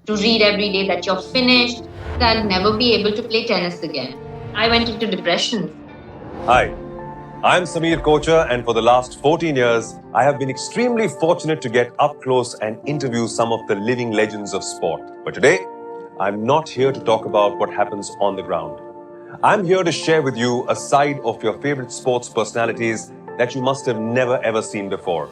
to read every day that you're finished, that I'll never be able to play tennis again. I went into depression. Hi, I'm Samir Kocher, and for the last 14 years, I have been extremely fortunate to get up close and interview some of the living legends of sport. But today, I'm not here to talk about what happens on the ground. I'm here to share with you a side of your favorite sports personalities that you must have never ever seen before.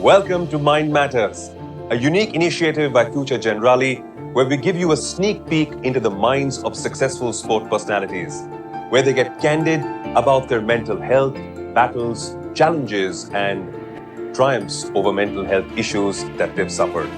Welcome to Mind Matters, a unique initiative by Future Generali where we give you a sneak peek into the minds of successful sport personalities, where they get candid about their mental health, battles, challenges, and triumphs over mental health issues that they've suffered.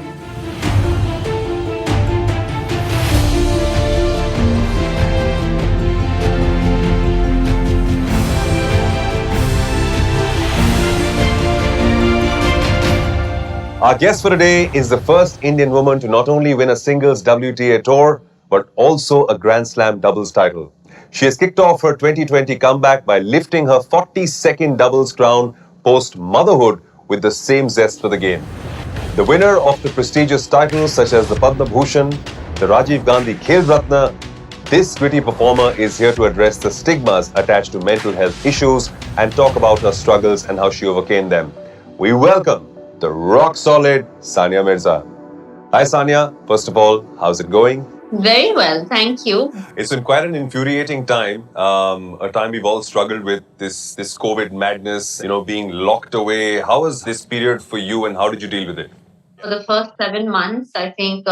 Our guest for today is the first Indian woman to not only win a singles WTA tour, but also a Grand Slam doubles title. She has kicked off her 2020 comeback by lifting her 42nd doubles crown post-motherhood with the same zest for the game. The winner of the prestigious titles such as the Padma Bhushan, the Rajiv Gandhi Khel Ratna, this gritty performer is here to address the stigmas attached to mental health issues and talk about her struggles and how she overcame them. We welcome the rock-solid Sania Mirza. Hi Sania, first of all, how's it going? Very well, thank you. It's been quite an infuriating time, a time we've all struggled with this COVID madness, being locked away. How was this period for you and how did you deal with it? For the first 7 months, I think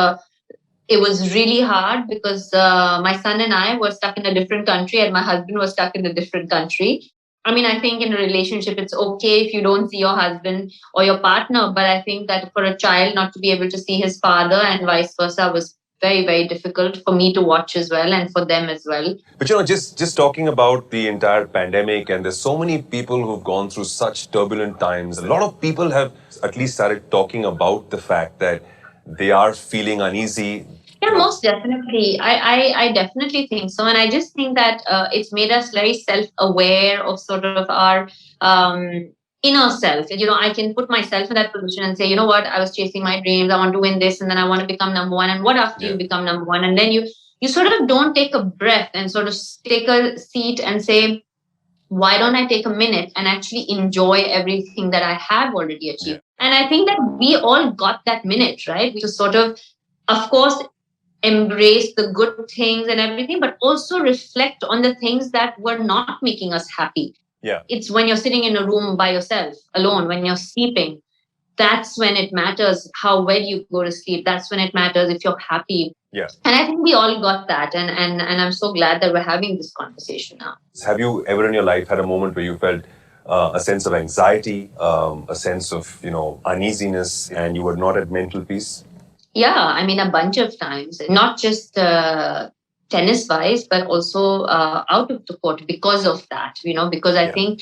it was really hard because my son and I were stuck in a different country and my husband was stuck in a different country. I mean, I think in a relationship, it's okay if you don't see your husband or your partner. But I think that for a child not to be able to see his father and vice versa was very, very difficult for me to watch as well and for them as well. But just talking about the entire pandemic, and there's so many people who've gone through such turbulent times. A lot of people have at least started talking about the fact that they are feeling uneasy. Yeah, most definitely. I definitely think so. And I just think that it's made us very self-aware of sort of our inner self. I can put myself in that position and say, you know what, I was chasing my dreams. I want to win this and then I want to become number one. And what after you become number one? And then you sort of don't take a breath and sort of take a seat and say, why don't I take a minute and actually enjoy everything that I have already achieved? And I think that we all got that minute, right? To sort of course, embrace the good things and everything, but also reflect on the things that were not making us happy. Yeah. It's when you're sitting in a room by yourself, alone, when you're sleeping, that's when it matters how well you go to sleep. That's when it matters if you're happy. Yeah. And I think we all got that. And I'm so glad that we're having this conversation now. Have you ever in your life had a moment where you felt a sense of anxiety, a sense of, uneasiness, and you were not at mental peace? Yeah, I mean, a bunch of times, not just tennis wise, but also out of the court because of that, because I think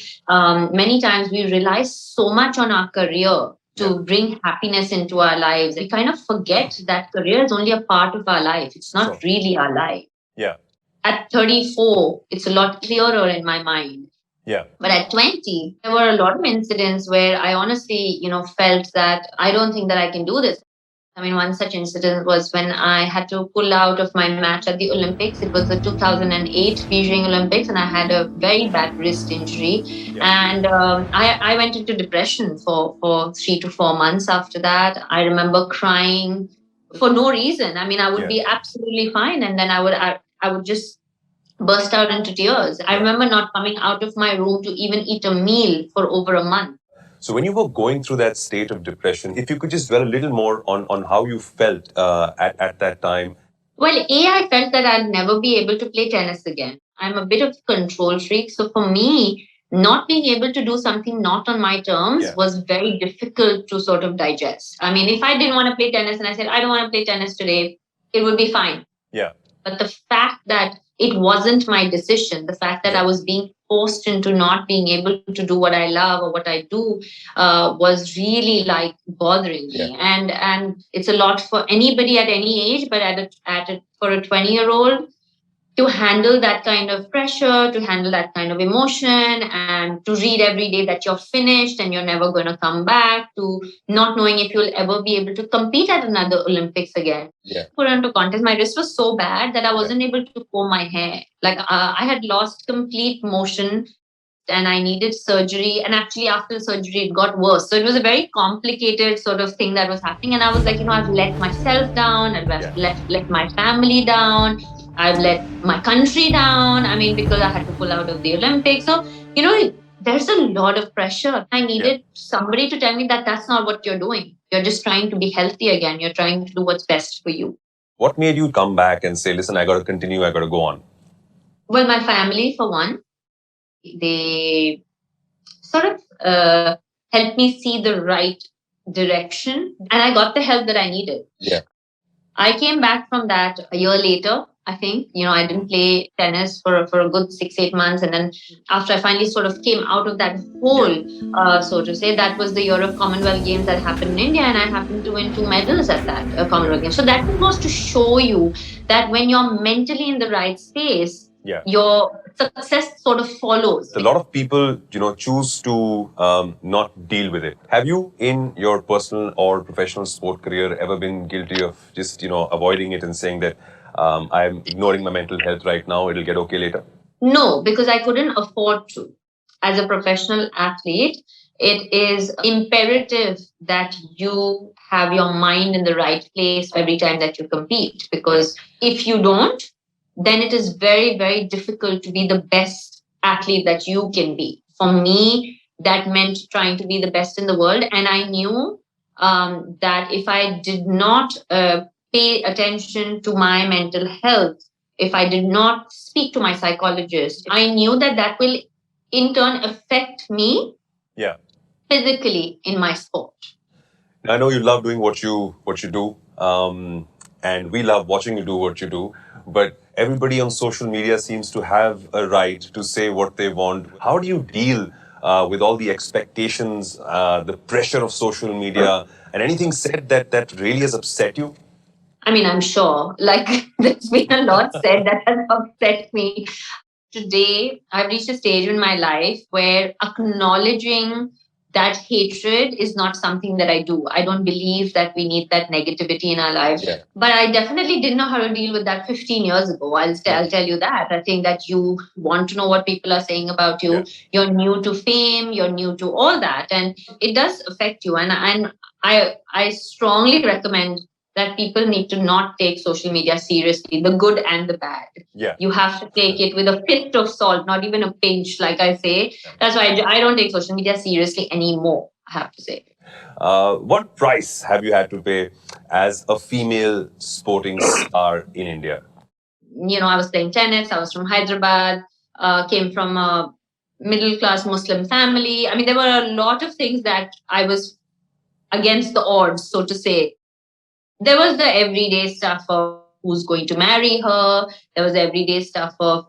many times we rely so much on our career to bring happiness into our lives. We kind of forget that career is only a part of our life. It's not really our life. Yeah. At 34, it's a lot clearer in my mind. Yeah. But at 20, there were a lot of incidents where I honestly, felt that I don't think that I can do this. I mean, one such incident was when I had to pull out of my match at the Olympics. It was the 2008 Beijing Olympics, and I had a very bad wrist injury. Yeah. And I went into depression for 3 to 4 months after that. I remember crying for no reason. I mean, I would be absolutely fine, and then I would just burst out into tears. I remember not coming out of my room to even eat a meal for over a month. So when you were going through that state of depression, if you could just dwell a little more on how you felt at that time. Well, I felt that I'd never be able to play tennis again. I'm a bit of a control freak. So for me, not being able to do something not on my terms was very difficult to sort of digest. I mean, if I didn't want to play tennis and I said, I don't want to play tennis today, it would be fine. Yeah. But the fact that it wasn't my decision, the fact that I was being forced into not being able to do what I love or what I do was really like bothering me. And it's a lot for anybody at any age, but for a 20-year-old, to handle that kind of pressure, to handle that kind of emotion, and to read every day that you're finished and you're never going to come back, to not knowing if you'll ever be able to compete at another Olympics again. Yeah. Put into contest, my wrist was so bad that I wasn't able to comb my hair. Like I had lost complete motion and I needed surgery. And actually, after the surgery, it got worse. So it was a very complicated sort of thing that was happening. And I was like, I've let myself down, I've let my family down, I've let my country down. I mean, because I had to pull out of the Olympics. So, there's a lot of pressure. I needed somebody to tell me that that's not what you're doing. You're just trying to be healthy again. You're trying to do what's best for you. What made you come back and say, listen, I got to continue, I got to go on? Well, my family, for one, they sort of helped me see the right direction, and I got the help that I needed. Yeah. I came back from that a year later. I think, I didn't play tennis for a good 6-8 months. And then after I finally sort of came out of that hole, so to say, that was the year of Commonwealth Games that happened in India. And I happened to win 2 medals at that Commonwealth Games. So that goes to show you that when you're mentally in the right space, your success sort of follows. A lot of people, choose to not deal with it. Have you, in your personal or professional sport career, ever been guilty of just, avoiding it and saying that I'm ignoring my mental health right now, it'll get okay later? No, because I couldn't afford to. As a professional athlete, it is imperative that you have your mind in the right place every time that you compete. Because if you don't, then it is very, very difficult to be the best athlete that you can be. For me, that meant trying to be the best in the world. And I knew that if I did not pay attention to my mental health, if I did not speak to my psychologist, I knew that will in turn affect me physically in my sport. I know you love doing what you do, and we love watching you do what you do. But everybody on social media seems to have a right to say what they want. How do you deal with all the expectations, the pressure of social media, and anything said that really has upset you? I mean, I'm sure, there's been a lot said that has upset me. Today, I've reached a stage in my life where acknowledging that hatred is not something that I do. I don't believe that we need that negativity in our lives. Yeah. But I definitely didn't know how to deal with that 15 years ago. I'll tell you that. I think that you want to know what people are saying about you. Yeah. You're new to fame. You're new to all that. And it does affect you. And I strongly recommend that people need to not take social media seriously, the good and the bad. Yeah. You have to take it with a pinch of salt, not even a pinch, like I say. That's why I don't take social media seriously anymore, I have to say. What price have you had to pay as a female sporting star in India? I was playing tennis. I was from Hyderabad, came from a middle-class Muslim family. I mean, there were a lot of things that I was against the odds, so to say. There was the everyday stuff of who's going to marry her. There was the everyday stuff of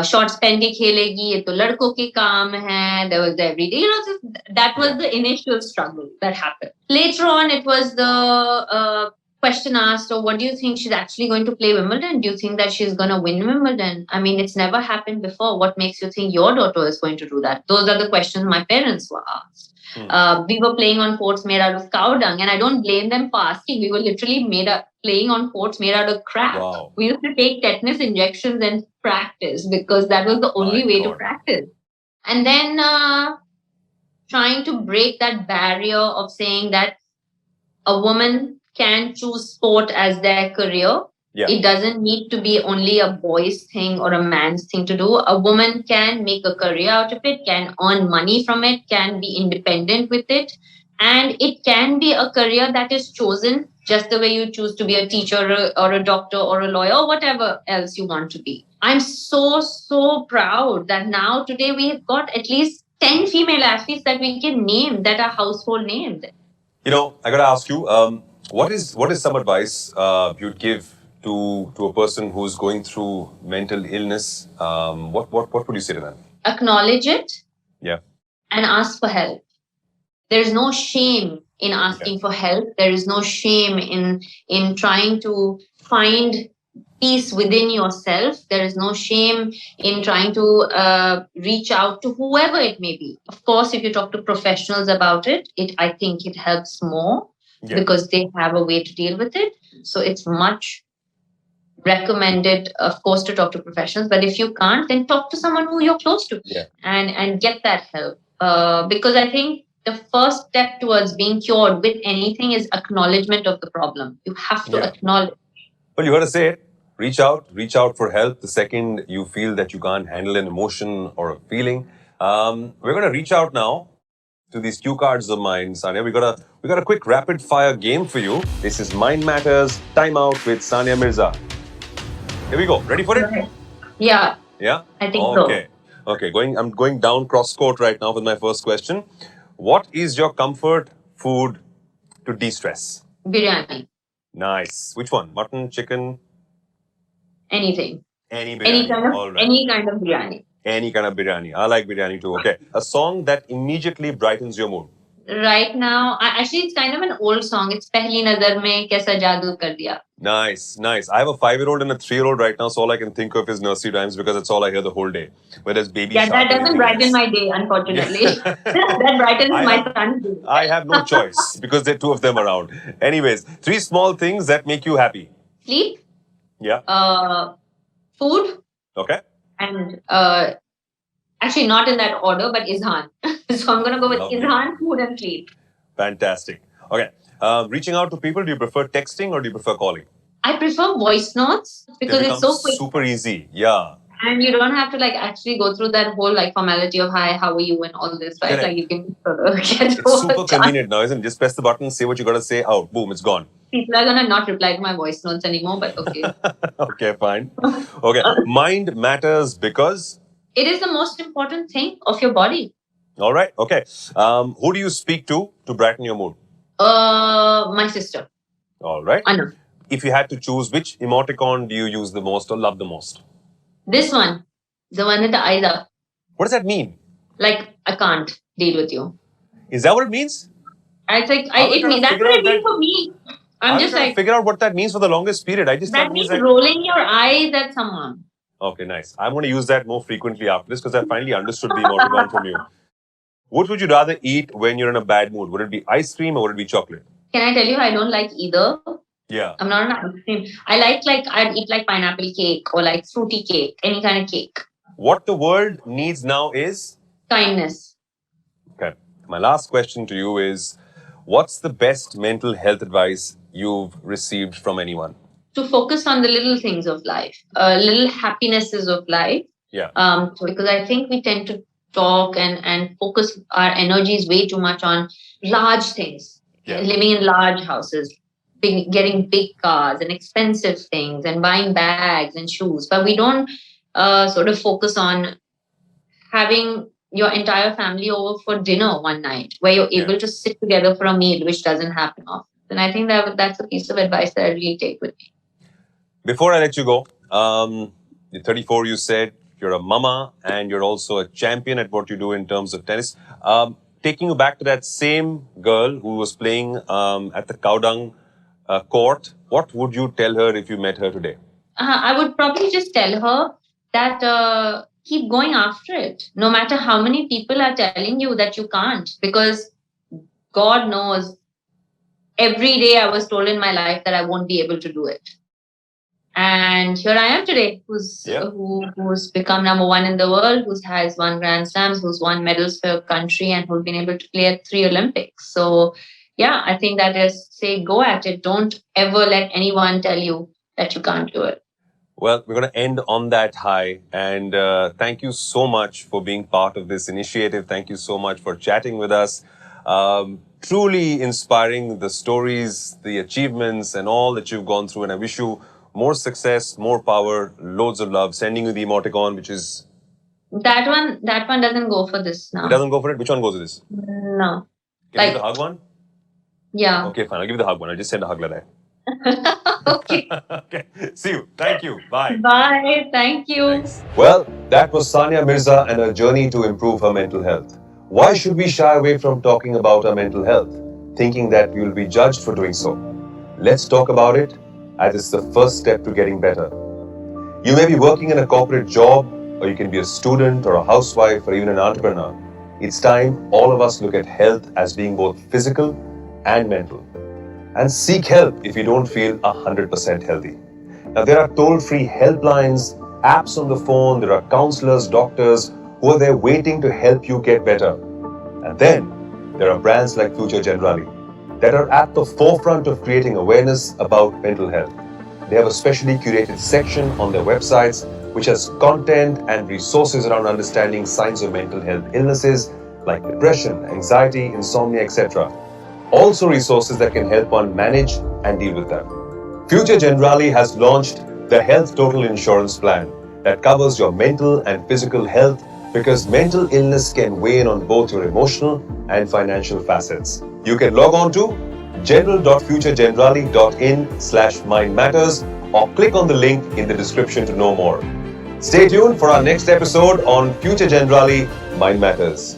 shorts pehn ke khelegi, ye to ladko ke kaam hai. There was the everyday, that was the initial struggle that happened. Later on, it was the question asked, oh, what do you think, she's actually going to play Wimbledon? Do you think that she's going to win Wimbledon? I mean, it's never happened before. What makes you think your daughter is going to do that? Those are the questions my parents were asked. We were playing on courts made out of cow dung, and I don't blame them for asking. We were literally playing on courts made out of crap. Wow. We used to take tetanus injections and practice because that was the only way to practice. And then trying to break that barrier of saying that a woman can choose sport as their career. Yeah. It doesn't need to be only a boy's thing or a man's thing to do. A woman can make a career out of it, can earn money from it, can be independent with it. And it can be a career that is chosen just the way you choose to be a teacher or a doctor or a lawyer or whatever else you want to be. I'm so, so proud that now today we have got at least 10 female athletes that we can name that are household names. I got to ask you, what is some advice you'd give to a person who's going through mental illness? What would you say to them? Acknowledge it. Yeah. And ask for help. There's no shame in asking for help. There is no shame in trying to find peace within yourself. There is no shame in trying to reach out to whoever it may be. Of course, if you talk to professionals about it, I think it helps more because they have a way to deal with it. So it's much recommended, of course, to talk to professionals. But if you can't, then talk to someone who you're close to and get that help. Because I think the first step towards being cured with anything is acknowledgement of the problem. You have to acknowledge. Well, you heard us say it. Reach out for help the second you feel that you can't handle an emotion or a feeling. We're going to reach out now to these cue cards of mine, Sania. We got a quick rapid fire game for you. This is Mind Matters Timeout with Sania Mirza. Here we go. Ready for it? Yeah. Yeah? I think so. Okay. I'm going down cross court right now with my first question. What is your comfort food to de-stress? Biryani. Nice. Which one? Mutton, chicken? Anything. Any biryani. All right. Any kind of biryani. Any kind of biryani. I like biryani too. Okay. A song that immediately brightens your mood. Right now, actually, it's kind of an old song. It's Pehli Nazar Mein Kaisa Jadoo Kar Diya. Nice. I have a 5-year-old and a 3-year-old right now, so all I can think of is nursery rhymes because that's all I hear the whole day. Whereas baby shark. That doesn't brighten my day, unfortunately. That brightens my son's day. I have no choice because there are 2 of them around. Anyways, 3 small things that make you happy. Sleep. Yeah. Food. Okay. And actually not in that order, but Izhan. So I'm going to go with Izhan, food and sleep. Fantastic. Okay. Reaching out to people, do you prefer texting or do you prefer calling? I prefer voice notes because it's so quick. Super easy. Yeah. And you don't have to actually go through that whole formality of hi, how are you and all this, right? Correct. You can sort of get it's super convenient now, isn't it? Just press the button, say what you got to say, out, boom, it's gone. People are going to not reply to my voice notes anymore, but okay. Okay, fine. Okay. Mind matters because? It is the most important thing of your body. All right. Okay. Who do you speak to brighten your mood? My sister. All right. Anu. If you had to choose, which emoticon do you use the most or love the most? This one. The one with the eyes up. What does that mean? I can't deal with you. Is that what it means? That's what it means for me. I'm just figure out what that means for the longest period. That means rolling your eyes at someone. Okay, nice. I'm going to use that more frequently after this because I finally understood the emoticon from you. What would you rather eat when you're in a bad mood? Would it be ice cream or would it be chocolate? Can I tell you I don't like either? Yeah. I'm not an ice cream. I I'd eat pineapple cake or fruity cake, any kind of cake. What the world needs now is? Kindness. Okay. My last question to you is, what's the best mental health advice you've received from anyone? To focus on the little things of life, little happinesses of life. Yeah. Because I think we tend to talk and focus our energies way too much on large things, living in large houses, getting big cars and expensive things and buying bags and shoes. But we don't sort of focus on having your entire family over for dinner one night where you're able to sit together for a meal, which doesn't happen often. And I think that's a piece of advice that I really take with me. Before I let you go, you're 34, you said. You're a mama and you're also a champion at what you do in terms of tennis. Taking you back to that same girl who was playing at the Cowdung court, what would you tell her if you met her today? I would probably just tell her that keep going after it. No matter how many people are telling you that you can't, because God knows every day I was told in my life that I won't be able to do it. And here I am today, who's become number 1 in the world, who has won Grand Slams, who's won medals for your country, and who's been able to play at 3 Olympics. So, I think that is, say, go at it. Don't ever let anyone tell you that you can't do it. Well, we're going to end on that high. And thank you so much for being part of this initiative. Thank you so much for chatting with us. Truly inspiring, the stories, the achievements, and all that you've gone through. And I wish you more success, more power, loads of love. Sending you the emoticon, which is... That one doesn't go for this now. It doesn't go for it? Which one goes with this? No. Can you give the hug one? Yeah. Okay, fine. I'll give you the hug one. I'll just send a hug like that. Okay. Okay. See you. Thank you. Bye. Bye. Thank you. Thanks. Well, that was Sania Mirza and her journey to improve her mental health. Why should we shy away from talking about our mental health, thinking that we will be judged for doing so? Let's talk about it, as it's the first step to getting better. You may be working in a corporate job, or you can be a student or a housewife or even an entrepreneur. It's time all of us look at health as being both physical and mental. And seek help if you don't feel 100% healthy. Now, there are toll-free helplines, apps on the phone, there are counselors, doctors who are there waiting to help you get better. And then there are brands like Future Generali that are at the forefront of creating awareness about mental health. They have a specially curated section on their websites which has content and resources around understanding signs of mental health illnesses like depression, anxiety, insomnia, etc. Also resources that can help one manage and deal with them. Future Generali has launched the Health Total Insurance Plan that covers your mental and physical health because mental illness can weigh in on both your emotional and financial facets. You can log on to general.futuregenerali.in/mindmatters or click on the link in the description to know more. Stay tuned for our next episode on Future Generali Mind Matters.